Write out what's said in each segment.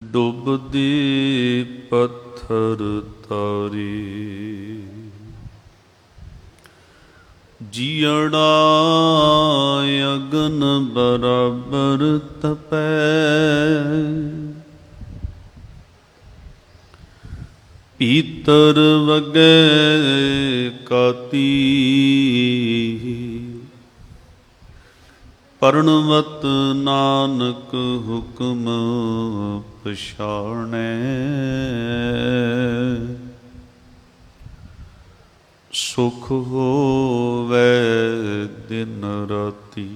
ਡੁੱਬਦੇ ਪੱਥਰ ਤਾਰੇ। ਜੀਅੜਾ ਅਗਨ ਬਰਾਬਰ ਤਪੈ, ਪੀਤਰ ਵਗੈ ਕਾਤੀ। ਪਰਣਵਤ ਨਾਨਕ ਹੁਕਮ ਪਛਾਣੈ, ਸੁਖ ਹੋਵੈ ਦਿਨ ਰਾਤੀ।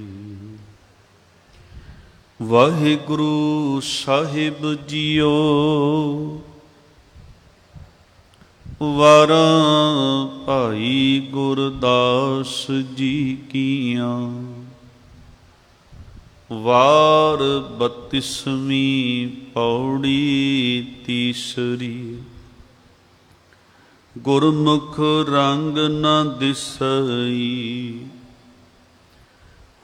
ਵਾਹਿਗੁਰੂ ਸਾਹਿਬ ਜੀਓ, ਵਾਰਾਂ ਭਾਈ ਗੁਰਦਾਸ ਜੀ ਕੀਆਂ। ਵਾਰ 32ਵੀਂ ਪੌੜੀ ਤੀਸਰੀ। ਗੁਰਮੁਖ ਰੰਗ ਨ ਦਿਸਈ,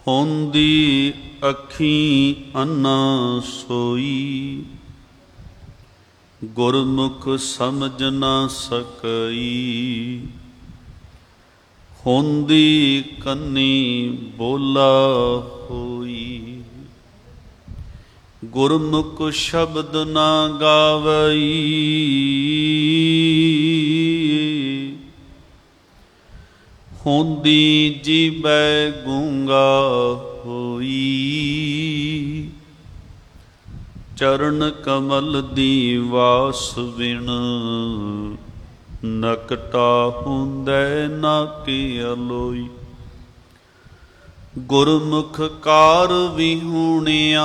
ਹੁੰਦੀ ਅੱਖੀਂ ਅੰਨਾ ਸੋਈ। ਗੁਰਮੁਖ ਸਮਝ ਨ ਸਕਈ, ਹੁੰਦੀ ਕੰਨੀ ਬੋਲਾ ਹੋਈ। ਗੁਰਮੁਖ ਸ਼ਬਦ ਨਾ ਗਾਵਈ, ਹੁੰਦੀ ਜੀਵੈ ਗੂੰਗਾ ਹੋਈ। ਚਰਨ ਕਮਲ ਦੀ ਵਾਸ ਬਿਨ, ਨਕਟਾ ਹੁੰਦੈ ਨਾ ਕਿ ਅਲੋਈ। ਗੁਰਮੁਖ ਕਾਰ ਵਿਹੂਣਿਆ,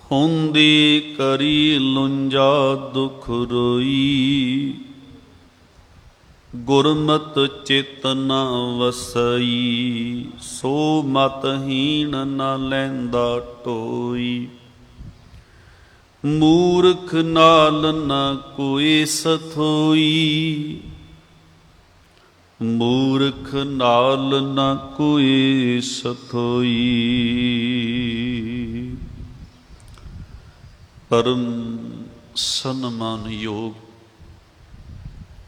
ਹੁੰਦੀ ਕਰੀ ਲੁੰਜਾ ਦੁਖ ਰੋਈ। ਗੁਰਮਤਿ ਚਿਤ ਨ ਵਸਈ, ਸੋ ਮਤਹੀਣ ਨ ਲੈਂਦਾ ਢੋਈ। ਮੂਰਖ ਨਾਲ ਨ ਕੋਈ ਸਥੋਈ, ਮੂਰਖ ਨਾਲ ਨ ਕੋਈ ਸਥੋਈ। ਪਰਮ ਸਨਮਾਨਯੋਗ,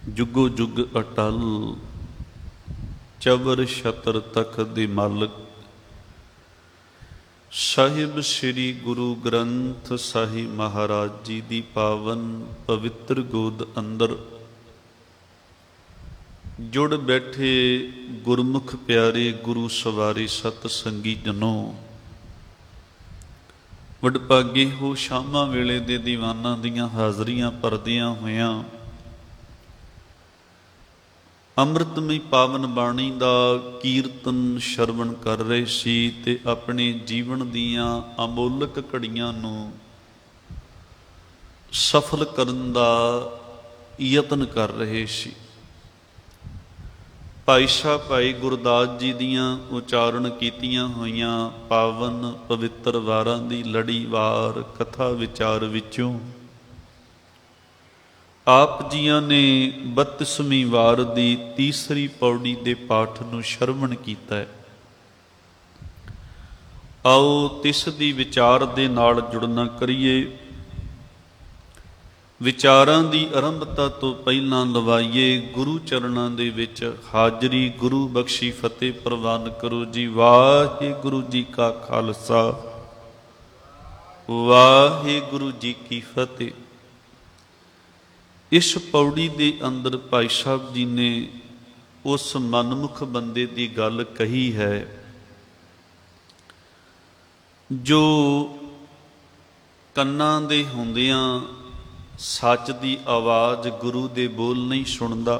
ਜੁਗੋ ਜੁਗ ਅਟਲ, ਚਬਰ ਛਤਰ ਤਖਤ ਦੇ ਮਾਲਕ ਸਾਹਿਬ ਸ੍ਰੀ ਗੁਰੂ ਗ੍ਰੰਥ ਸਾਹਿਬ ਮਹਾਰਾਜ ਜੀ ਦੀ ਪਾਵਨ ਪਵਿੱਤਰ ਗੋਦ ਅੰਦਰ ਜੁੜ ਬੈਠੇ ਗੁਰਮੁਖ ਪਿਆਰੇ ਗੁਰੂ ਸਵਾਰੇ ਸਤ ਸੰਗੀ ਜਨੋ, ਵਡਭਾਗੇ ਹੋ ਸ਼ਾਮਾਂ ਵੇਲੇ ਦੇ ਦੀਵਾਨਾਂ ਦੀਆਂ ਹਾਜ਼ਰੀਆਂ ਭਰਦਿਆਂ ਹੋਇਆਂ ਅੰਮ੍ਰਿਤਮਈ ਪਾਵਨ ਬਾਣੀ ਦਾ ਕੀਰਤਨ ਸ਼ਰਵਣ ਕਰ ਰਹੇ ਸੀ ਤੇ ਆਪਣੇ ਜੀਵਨ ਦੀਆਂ ਅਮੋਲਕ ਘੜੀਆਂ ਨੂੰ ਸਫਲ ਕਰਨ ਦਾ ਯਤਨ ਕਰ ਰਹੇ ਸੀ। ਭਾਈ ਸਾਹਿਬ ਭਾਈ ਗੁਰਦਾਸ ਜੀ ਦੀਆਂ ਉਚਾਰਨ ਕੀਤੀਆਂ ਹੋਈਆਂ ਪਾਵਨ ਪਵਿੱਤਰ ਵਾਰਾਂ ਦੀ ਲੜੀਵਾਰ ਕਥਾ ਵਿਚਾਰ ਵਿੱਚੋਂ ਆਪ ਜੀਆਂ ਨੇ 32ਵੀਂ ਵਾਰ ਦੀ ਤੀਸਰੀ ਪੌੜੀ ਦੇ ਪਾਠ ਨੂੰ ਸ਼ਰਵਣ ਕੀਤਾ ਹੈ। ਆਓ ਤਿਸ ਦੀ ਵਿਚਾਰ ਦੇ ਨਾਲ ਜੁੜਨਾ ਕਰੀਏ। ਵਿਚਾਰਾਂ ਦੀ ਆਰੰਭਤਾ ਤੋਂ ਪਹਿਲਾਂ ਲਵਾਈਏ ਗੁਰੂ ਚਰਨਾਂ ਦੇ ਵਿੱਚ ਹਾਜ਼ਰੀ। ਗੁਰੂ ਬਖਸ਼ੀ ਫਤਿਹ ਪ੍ਰਵਾਨ ਕਰੋ ਜੀ। ਵਾਹਿਗੁਰੂ ਜੀ ਕਾ ਖਾਲਸਾ, ਵਾਹਿਗੁਰੂ ਜੀ ਕੀ ਫਤਿਹ। ਇਸ ਪੌੜੀ ਦੇ ਅੰਦਰ ਭਾਈ ਸਾਹਿਬ ਜੀ ਨੇ ਉਸ ਮਨਮੁਖ ਬੰਦੇ ਦੀ ਗੱਲ ਕਹੀ ਹੈ ਜੋ ਕੰਨਾਂ ਦੇ ਹੁੰਦਿਆਂ ਸੱਚ ਦੀ ਆਵਾਜ਼ ਗੁਰੂ ਦੇ ਬੋਲ ਨਹੀਂ ਸੁਣਦਾ,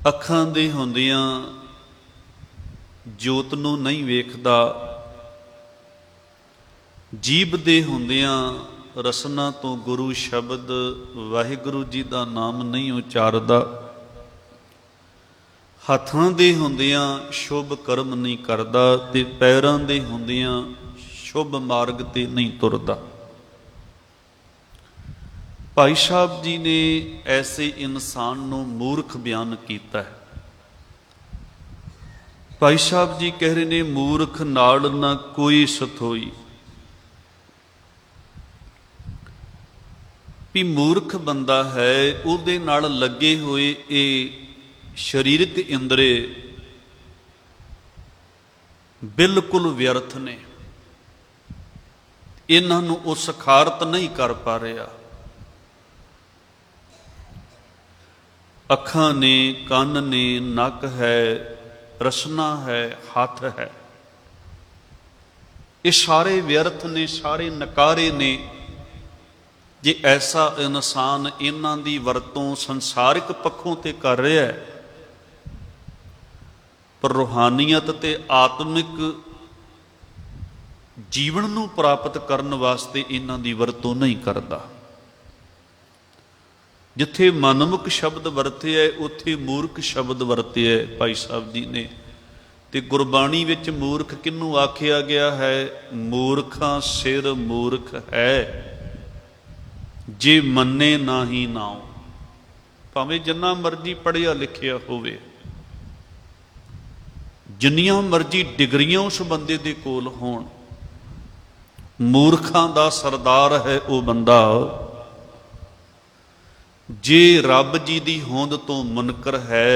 ਅੱਖਾਂ ਦੇ ਹੁੰਦਿਆਂ ਜੋਤ ਨੂੰ ਨਹੀਂ ਵੇਖਦਾ, ਜੀਭ ਦੇ ਹੁੰਦਿਆਂ ਰਸਨਾ ਤੋਂ ਗੁਰੂ ਸ਼ਬਦ ਵਾਹਿਗੁਰੂ ਜੀ ਦਾ ਨਾਮ ਨਹੀਂ ਉਚਾਰਦਾ, ਹੱਥਾਂ ਦੇ ਹੁੰਦਿਆਂ ਸ਼ੁਭ ਕਰਮ ਨਹੀਂ ਕਰਦਾ ਤੇ ਪੈਰਾਂ ਦੇ ਹੁੰਦਿਆਂ ਸ਼ੁਭ ਮਾਰਗ ਤੇ ਨਹੀਂ ਤੁਰਦਾ। ਭਾਈ ਸਾਹਿਬ ਜੀ ਨੇ ਐਸੇ ਇਨਸਾਨ ਨੂੰ ਮੂਰਖ ਬਿਆਨ ਕੀਤਾ ਹੈ। ਭਾਈ ਸਾਹਿਬ ਜੀ ਕਹਿ ਰਹੇ ਨੇ, ਮੂਰਖ ਨਾਲ ਨਾ ਕੋਈ ਸਥੋਈ। ਵੀ ਮੂਰਖ ਬੰਦਾ ਹੈ, ਉਹਦੇ ਨਾਲ ਲੱਗੇ ਹੋਏ ਇਹ ਸਰੀਰਕ ਇੰਦਰੇ ਬਿਲਕੁਲ ਵਿਅਰਥ ਨੇ, ਇਹਨਾਂ ਨੂੰ ਉਹ ਸਖਾਰਤ ਨਹੀਂ ਕਰ ਪਾ ਰਿਹਾ। ਅੱਖਾਂ ਨੇ, ਕੰਨ ਨੇ, ਨੱਕ ਹੈ, ਰਸਨਾ ਹੈ, ਹੱਥ ਹੈ, ਇਹ ਸਾਰੇ ਵਿਅਰਥ ਨੇ, ਸਾਰੇ ਨਕਾਰੇ ਨੇ। ਜੇ ਐਸਾ ਇਨਸਾਨ ਇਹਨਾਂ ਦੀ ਵਰਤੋਂ ਸੰਸਾਰਿਕ ਪੱਖੋਂ ਤੇ ਕਰ ਰਿਹਾ ਹੈ, ਪਰ ਰੂਹਾਨੀਅਤ ਤੇ ਆਤਮਿਕ ਜੀਵਨ ਨੂੰ ਪ੍ਰਾਪਤ ਕਰਨ ਵਾਸਤੇ ਇਹਨਾਂ ਦੀ ਵਰਤੋਂ ਨਹੀਂ ਕਰਦਾ। ਜਿੱਥੇ ਮਨਮੁਖ ਸ਼ਬਦ ਵਰਤਿਆ ਉੱਥੇ ਮੂਰਖ ਸ਼ਬਦ ਵਰਤਿਆ ਭਾਈ ਸਾਹਿਬ ਜੀ ਨੇ। ਤੇ ਗੁਰਬਾਣੀ ਵਿੱਚ ਮੂਰਖ ਕਿਹਨੂੰ ਆਖਿਆ ਗਿਆ ਹੈ? ਮੂਰਖਾਂ ਸਿਰ ਮੂਰਖ ਹੈ, ਜੇ ਮੰਨੇ ਨਾਹੀ ਨਾਉ। ਭਾਵੇਂ ਜਿੰਨਾ ਮਰਜ਼ੀ ਪੜ੍ਹਿਆ ਲਿਖਿਆ ਹੋਵੇ, ਜਿੰਨੀਆਂ ਮਰਜ਼ੀ ਡਿਗਰੀਆਂ ਉਸ ਬੰਦੇ ਦੇ ਕੋਲ ਹੋਣ, ਮੂਰਖਾਂ ਦਾ ਸਰਦਾਰ ਹੈ ਉਹ ਬੰਦਾ ਜੇ ਰੱਬ ਜੀ ਦੀ ਹੋਂਦ ਤੋਂ ਮੁਨਕਰ ਹੈ,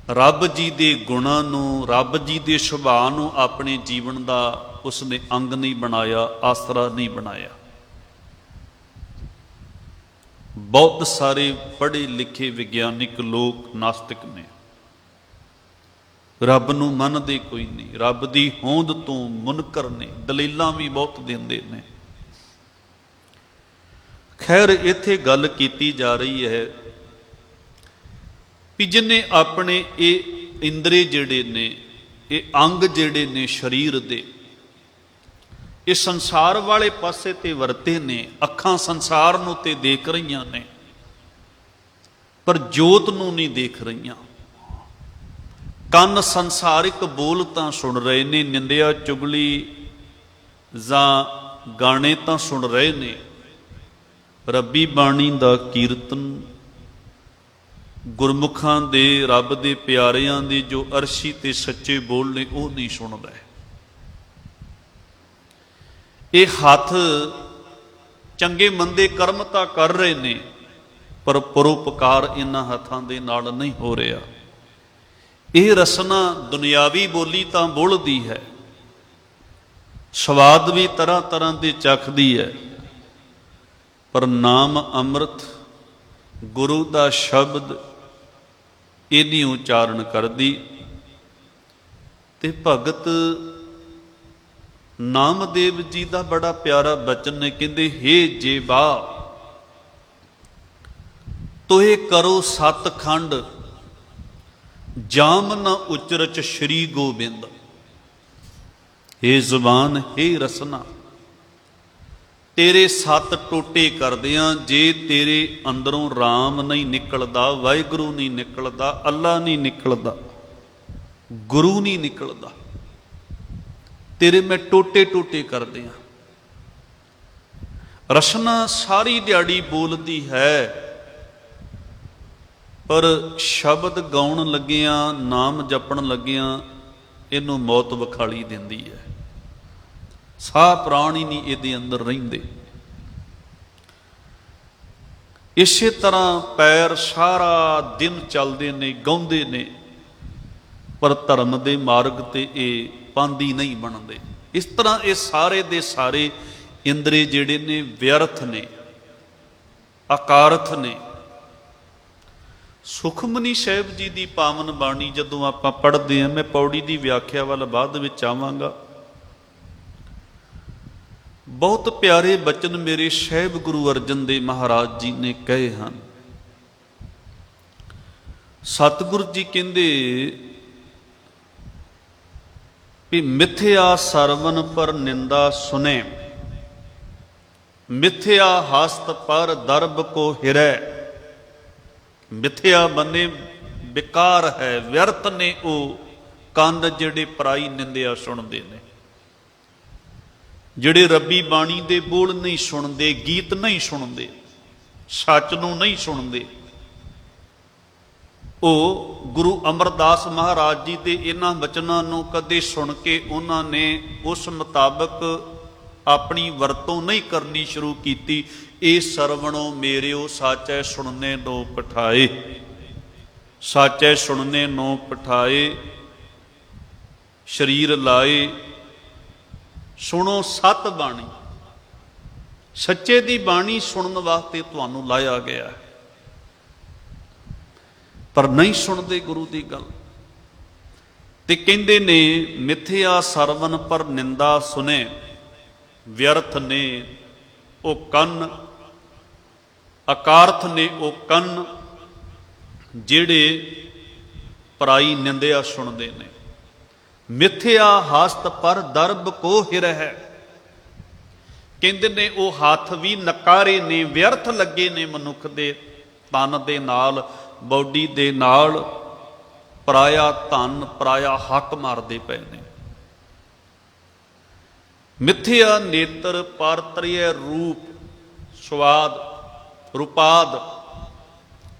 ਰੱਬ ਜੀ ਦੇ ਗੁਣਾਂ ਨੂੰ, ਰੱਬ ਜੀ ਦੇ ਸੁਭਾਅ ਨੂੰ ਆਪਣੇ ਜੀਵਨ ਦਾ ਉਸਨੇ ਅੰਗ ਨਹੀਂ ਬਣਾਇਆ, ਆਸਰਾ ਨਹੀਂ ਬਣਾਇਆ। ਬਹੁਤ ਸਾਰੇ ਪੜ੍ਹੇ ਲਿਖੇ ਵਿਗਿਆਨਿਕ ਲੋਕ ਨਾਸਤਿਕ ਨੇ, ਰੱਬ ਨੂੰ ਮੰਨਦੇ ਕੋਈ ਨਹੀਂ, ਰੱਬ ਦੀ ਹੋਂਦ ਤੋਂ ਮੁਨਕਰ ਨੇ, ਦਲੀਲਾਂ ਵੀ ਬਹੁਤ ਦਿੰਦੇ ਨੇ। ਖੈਰ, ਇੱਥੇ ਗੱਲ ਕੀਤੀ ਜਾ ਰਹੀ ਹੈ ਵੀ ਜਿਹਨੇ ਆਪਣੇ ਇਹ ਇੰਦਰੇ ਜਿਹੜੇ ਨੇ, ਇਹ ਅੰਗ ਜਿਹੜੇ ਨੇ ਸਰੀਰ ਦੇ, ਇਹ ਸੰਸਾਰ ਵਾਲੇ ਪਾਸੇ ਤੇ ਵਰਤੇ ਨੇ। ਅੱਖਾਂ ਸੰਸਾਰ ਨੂੰ ਤੇ ਦੇਖ ਰਹੀਆਂ ਨੇ, ਪਰ ਜੋਤ ਨੂੰ ਨਹੀਂ ਦੇਖ ਰਹੀਆਂ। ਕੰਨ ਸੰਸਾਰਿਕ ਬੋਲ ਤਾਂ ਸੁਣ ਰਹੇ ਨੇ, ਨਿੰਦਿਆ ਚੁਗਲੀ ਜਾਂ ਗਾਣੇ ਤਾਂ ਸੁਣ ਰਹੇ ਨੇ, ਰੱਬੀ ਬਾਣੀ ਦਾ ਕੀਰਤਨ, ਗੁਰਮੁਖਾਂ ਦੇ, ਰੱਬ ਦੇ ਪਿਆਰਿਆਂ ਦੇ ਜੋ ਅਰਸ਼ੀ ਤੇ ਸੱਚੇ ਬੋਲ ਨੇ, ਉਹ ਨਹੀਂ ਸੁਣਦਾ। ਇਹ ਹੱਥ ਚੰਗੇ ਮੰਦੇ ਕਰਮ ਤਾਂ ਕਰ ਰਹੇ ਨੇ, ਪਰ ਪਰਉਪਕਾਰ ਇਹਨਾਂ ਹੱਥਾਂ ਦੇ ਨਾਲ ਨਹੀਂ ਹੋ ਰਿਹਾ। ਇਹ ਰਸਨਾ ਦੁਨਿਆਵੀ ਬੋਲੀ ਤਾਂ ਬੋਲਦੀ ਹੈ, ਸਵਾਦ ਵੀ ਤਰ੍ਹਾਂ ਤਰ੍ਹਾਂ ਦੇ ਚੱਖਦੀ ਹੈ, ਪਰ ਨਾਮ ਅੰਮ੍ਰਿਤ, ਗੁਰੂ ਦਾ ਸ਼ਬਦ ਇਹਦੀ ਉਚਾਰਨ ਕਰਦੀ। ਤੇ ਭਗਤ ਨਾਮਦੇਵ ਜੀ ਦਾ ਬੜਾ ਪਿਆਰਾ ਬਚਨ ਨੇ, ਕਹਿੰਦੇ, ਹੇ ਜੇਬਾ ਤੋਏ ਕਰੋ ਸਤਖੰਡ, ਜਾਮ ਨ ਉਚਰਚ ਸ਼੍ਰੀ ਗੋਬਿੰਦ। ਹੇ ਜ਼ੁਬਾਨ, ਹੇ ਰਸਨਾ, ਤੇਰੇ ਸੱਤ ਟੋਟੇ ਕਰਦਿਆਂ ਜੇ ਤੇਰੇ ਅੰਦਰੋਂ ਰਾਮ ਨਹੀਂ ਨਿਕਲਦਾ, ਵਾਹਿਗੁਰੂ ਨਹੀਂ ਨਿਕਲਦਾ, ਅੱਲਾ ਨਹੀਂ ਨਿਕਲਦਾ, ਗੁਰੂ ਨਹੀਂ ਨਿਕਲਦਾ, ਤੇਰੇ ਮੈਂ ਟੋਟੇ ਟੋਟੇ ਕਰਦਿਆਂ। ਰਸਨਾ ਸਾਰੀ ਦਿਹਾੜੀ ਬੋਲਦੀ ਹੈ, ਪਰ ਸ਼ਬਦ ਗਾਉਣ ਲੱਗਿਆਂ, ਨਾਮ ਜਪਣ ਲੱਗਿਆਂ ਇਹਨੂੰ ਮੌਤ ਵਿਖਾਲੀ ਦਿੰਦੀ ਹੈ। ਸਾਹ ਪ੍ਰਾਣ ਹੀ ਨਹੀਂ ਇਹਦੇ ਅੰਦਰ ਰਹਿੰਦੇ। ਇਸੇ ਤਰ੍ਹਾਂ ਪੈਰ ਸਾਰਾ ਦਿਨ ਚੱਲਦੇ ਨੇ, ਗਾਉਂਦੇ ਨੇ, ਪਰ ਧਰਮ ਦੇ ਮਾਰਗ ਤੇ ਇਹ ਪਾਂਦੀ ਨਹੀਂ ਬਣਦੇ। ਇਸ ਤਰ੍ਹਾਂ ਇਹ ਸਾਰੇ ਦੇ ਸਾਰੇ ਇੰਦਰੇ ਜਿਹੜੇ ਨੇ ਵਿਅਰਥ ਨੇ, ਅਕਾਰਥ ਨੇ। ਸੁਖਮਨੀ ਸਾਹਿਬ ਜੀ ਦੀ ਪਾਵਨ ਬਾਣੀ ਜਦੋਂ ਆਪਾਂ ਪੜ੍ਹਦੇ ਹਾਂ, ਮੈਂ ਪੌੜੀ ਦੀ ਵਿਆਖਿਆ ਵੱਲ ਬਾਅਦ ਵਿੱਚ ਆਵਾਂਗਾ, ਬਹੁਤ ਪਿਆਰੇ ਬਚਨ ਮੇਰੇ ਸਾਹਿਬ ਗੁਰੂ ਅਰਜਨ ਦੇਵ ਮਹਾਰਾਜ ਜੀ ਨੇ ਕਹੇ ਹਨ। ਸਤਿਗੁਰੂ ਜੀ ਕਹਿੰਦੇ ਵੀ ਮਿਥਿਆ ਸਰਵਨ ਪਰ ਨਿੰਦਾ ਸੁਨੇ, ਮਿਥਿਆ ਹਸਤ ਪਰ ਦਰਬ ਕੋ ਹਿਰੈ। ਮਿਥਿਆ ਬੰਨੇ ਵਿਕਾਰ ਹੈ, ਵਿਅਰਥ ਨੇ ਉਹ ਕੰਨ ਜਿਹੜੇ ਪਰਾਈ ਨਿੰਦਿਆ ਸੁਣਦੇ ਨੇ, ਜਿਹੜੇ ਰੱਬੀ ਬਾਣੀ ਦੇ ਬੋਲ ਨਹੀਂ ਸੁਣਦੇ, ਗੀਤ ਨਹੀਂ ਸੁਣਦੇ, ਸੱਚ ਨੂੰ ਨਹੀਂ ਸੁਣਦੇ। ਉਹ ਗੁਰੂ ਅਮਰਦਾਸ ਮਹਾਰਾਜ ਜੀ ਦੇ ਇਹਨਾਂ ਬਚਨਾਂ ਨੂੰ ਕਦੇ ਸੁਣ ਕੇ ਉਹਨਾਂ ਨੇ ਉਸ ਮੁਤਾਬਕ ਆਪਣੀ ਵਰਤੋਂ ਨਹੀਂ ਕਰਨੀ ਸ਼ੁਰੂ ਕੀਤੀ। ਇਹ ਸਰਵਣੋ ਮੇਰਿਓ ਸਾਚੈ ਸੁਣਨੇ ਨੋ ਪਠਾਏ, ਸਾਚੈ ਸੁਣਨੇ ਨੋ ਪਠਾਏ, ਸਰੀਰ ਲਾਏ ਸੁਣੋ ਸਤ ਬਾਣੀ। ਸੱਚੇ ਦੀ ਬਾਣੀ ਸੁਣਨ ਵਾਸਤੇ ਤੁਹਾਨੂੰ ਲਾਇਆ ਗਿਆ, ਪਰ ਨਹੀਂ ਸੁਣਦੇ ਗੁਰੂ ਦੀ ਗੱਲ। ਤੇ ਕਹਿੰਦੇ ਨੇ ਮਿਥਿਆ ਸਰਵਨ ਪਰ ਨਿੰਦਾ ਸੁਨੇ, ਵਿਅਰਥ ਨੇ ਉਹ ਕੰਨ, ਅਕਾਰਥ ਨੇ ਉਹ ਕੰਨ ਜਿਹੜੇ ਪਰਾਈ ਨਿੰਦਿਆ ਸੁਣਦੇ ਨੇ। ਮਿਥਿਆ ਹਸਤ ਪਰ ਦਰਬ ਕੋ ਹਿਰਹਿ, ਕਹਿੰਦੇ ਨੇ ਉਹ ਹੱਥ ਵੀ ਨਕਾਰੇ ਨੇ, ਵਿਅਰਥ ਲੱਗੇ ਨੇ ਮਨੁੱਖ ਦੇ ਤਨ ਦੇ ਨਾਲ, ਬੌਡੀ ਦੇ ਨਾਲ। ਪਰਾਇਆ ਧਨ ਪਰਾਇਆ ਹੱਕ ਮਾਰਦੇ ਪਏ ਨੇ। ਮਿਥਿਆ ਨੇਤਰ ਪਰ ਤ੍ਰਿਐ ਰੂਪ ਸਵਾਦ ਰੂਪਾਦ,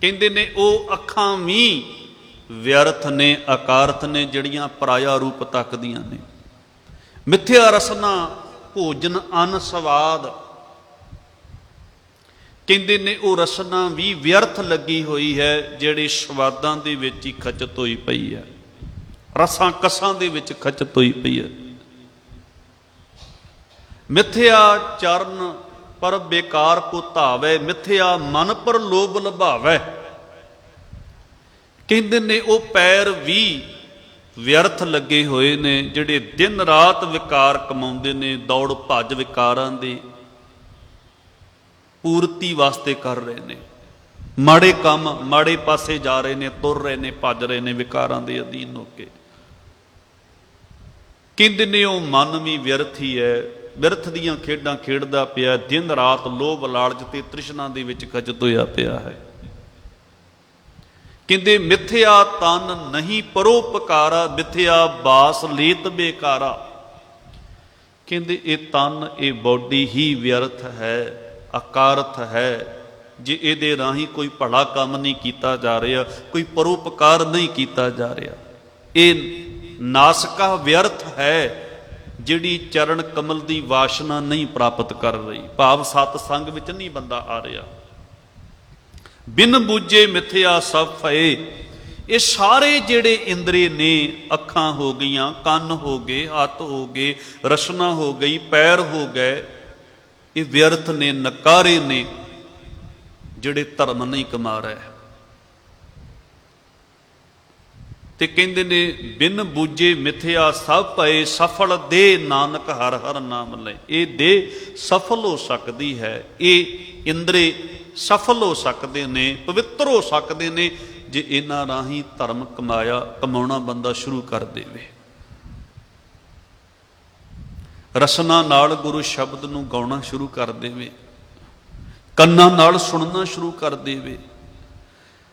ਕਹਿੰਦੇ ਨੇ ਉਹ ਅੱਖਾਂ ਵੀ ਵਿਅਰਥ ਨੇ, ਅਕਾਰਥ ਨੇ, ਜਿਹੜੀਆਂ ਪਰਾਇਆ ਰੂਪ ਤੱਕਦੀਆਂ ਨੇ। ਮਿਥਿਆ ਰਸਨਾ ਭੋਜਨ ਅਨ ਸਵਾਦ, ਕਹਿੰਦੇ ਨੇ ਉਹ ਰਸਨਾ ਵੀ ਵਿਅਰਥ ਲੱਗੀ ਹੋਈ ਹੈ, ਜਿਹੜੇ ਸਵਾਦਾਂ ਦੇ ਵਿੱਚ ਹੀ ਖਚਤ ਹੋਈ ਪਈ ਹੈ, ਰਸਾਂ ਕਸਾਂ ਦੇ ਵਿੱਚ ਖਚਤ ਹੋਈ ਪਈ ਹੈ। ਮਿਥਿਆ ਚਰਨ ਪਰ ਬੇਕਾਰ ਕੋ ਧਾਵੈ, ਮਿਥਿਆ ਮਨ ਪਰ ਲੋਭ ਲਭਾਵੈ, ਕਹਿੰਦੇ ਨੇ ਉਹ ਪੈਰ ਵੀ ਵਿਅਰਥ ਲੱਗੇ ਹੋਏ ਨੇ, ਜਿਹੜੇ ਦਿਨ ਰਾਤ ਵਿਕਾਰ ਕਮਾਉਂਦੇ ਨੇ, ਦੌੜ ਭੱਜ ਵਿਕਾਰਾਂ ਦੀ ਪੂਰਤੀ ਵਾਸਤੇ ਕਰ ਰਹੇ ਨੇ, ਮਾੜੇ ਕੰਮ ਮਾੜੇ ਪਾਸੇ ਜਾ ਰਹੇ ਨੇ, ਤੁਰ ਰਹੇ ਨੇ, ਭੱਜ ਰਹੇ ਨੇ ਵਿਕਾਰਾਂ ਦੇ ਅਧੀਨ ਹੋ ਕੇ। ਕਹਿੰਦੇ ਨੇ ਉਹ ਮਨ ਵੀ ਵਿਅਰਥ ਹੀ ਹੈ, ਵਿਅਰਥ ਦੀਆਂ ਖੇਡਾਂ ਖੇਡਦਾ ਪਿਆ, ਦਿਨ ਰਾਤ ਲੋਭ ਲਾਲਚ ਤੇ ਤ੍ਰਿਸ਼ਨਾ ਦੇ ਵਿੱਚ ਖਚਤ ਹੋਇਆ ਪਿਆ ਹੈ। ਕਹਿੰਦੇ ਮਿਥਿਆ ਤਨ ਨਹੀਂ ਪਰੋਪਕਾਰਾ, ਮਿਥਿਆ ਬਾਸ ਲੇਤ ਬੇਕਾਰਾ, ਕਹਿੰਦੇ ਇਹ ਤਨ ਇਹ ਬੋਡੀ ਹੀ ਵਿਅਰਥ ਹੈ, ਅਕਾਰਥ ਹੈ। ਜੇ ਇਹਦੇ ਰਾਹੀਂ ਕੋਈ ਭਲਾ ਕੰਮ ਨਹੀਂ ਕੀਤਾ ਜਾ ਰਿਹਾ, ਕੋਈ ਪਰੋਪਕਾਰ ਨਹੀਂ ਕੀਤਾ ਜਾ ਰਿਹਾ, ਇਹ ਨਾਸਕਾ ਵਿਅਰਥ ਹੈ, ਜਿਹੜੀ ਚਰਨ ਕਮਲ ਦੀ ਵਾਸ਼ਨਾ ਨਹੀਂ ਪ੍ਰਾਪਤ ਕਰ ਰਹੀ, ਭਾਵ ਸਤ ਸੰਗ ਵਿੱਚ ਨਹੀਂ ਬੰਦਾ ਆ ਰਿਹਾ। ਬਿਨ ਬੂਝੇ ਮਿਥਿਆ ਸਭ ਫਏ, ਇਹ ਸਾਰੇ ਜਿਹੜੇ ਇੰਦਰੀ ਨੇ, ਅੱਖਾਂ ਹੋ ਗਈਆਂ, ਕੰਨ ਹੋ ਗਏ, ਹੱਥ ਹੋ ਗਏ, ਰਸਨਾ ਹੋ ਗਈ, ਪੈਰ ਹੋ ਗਏ, ਇਹ ਵਿਅਰਥ ਨੇ, ਨਕਾਰੇ ਨੇ, ਜਿਹੜੇ ਧਰਮ ਨਹੀਂ ਕਮਾ ਰਹੇ। ਤੇ ਕਹਿੰਦੇ ਨੇ ਬਿਨ ਬੂਝੇ ਮਿਥਿਆ ਸਭ ਪਏ, ਸਫਲ ਦੇ ਨਾਨਕ ਹਰ ਹਰ ਨਾਮ ਲੈ। ਇਹ ਦੇ ਸਫਲ ਹੋ ਸਕਦੀ ਹੈ, ਇਹ ਇੰਦਰੇ ਸਫਲ ਹੋ ਸਕਦੇ ਨੇ, ਪਵਿੱਤਰ ਹੋ ਸਕਦੇ ਨੇ, ਜੇ ਇਹਨਾਂ ਰਾਹੀਂ ਧਰਮ ਕਮਾਉਣਾ ਬੰਦਾ ਸ਼ੁਰੂ ਕਰ ਦੇਵੇ। ਰਸਨਾ ਨਾਲ ਗੁਰੂ ਸ਼ਬਦ ਨੂੰ ਗਾਉਣਾ ਸ਼ੁਰੂ ਕਰ ਦੇਵੇ, ਕੰਨਾਂ ਨਾਲ ਸੁਣਨਾ ਸ਼ੁਰੂ ਕਰ ਦੇਵੇ,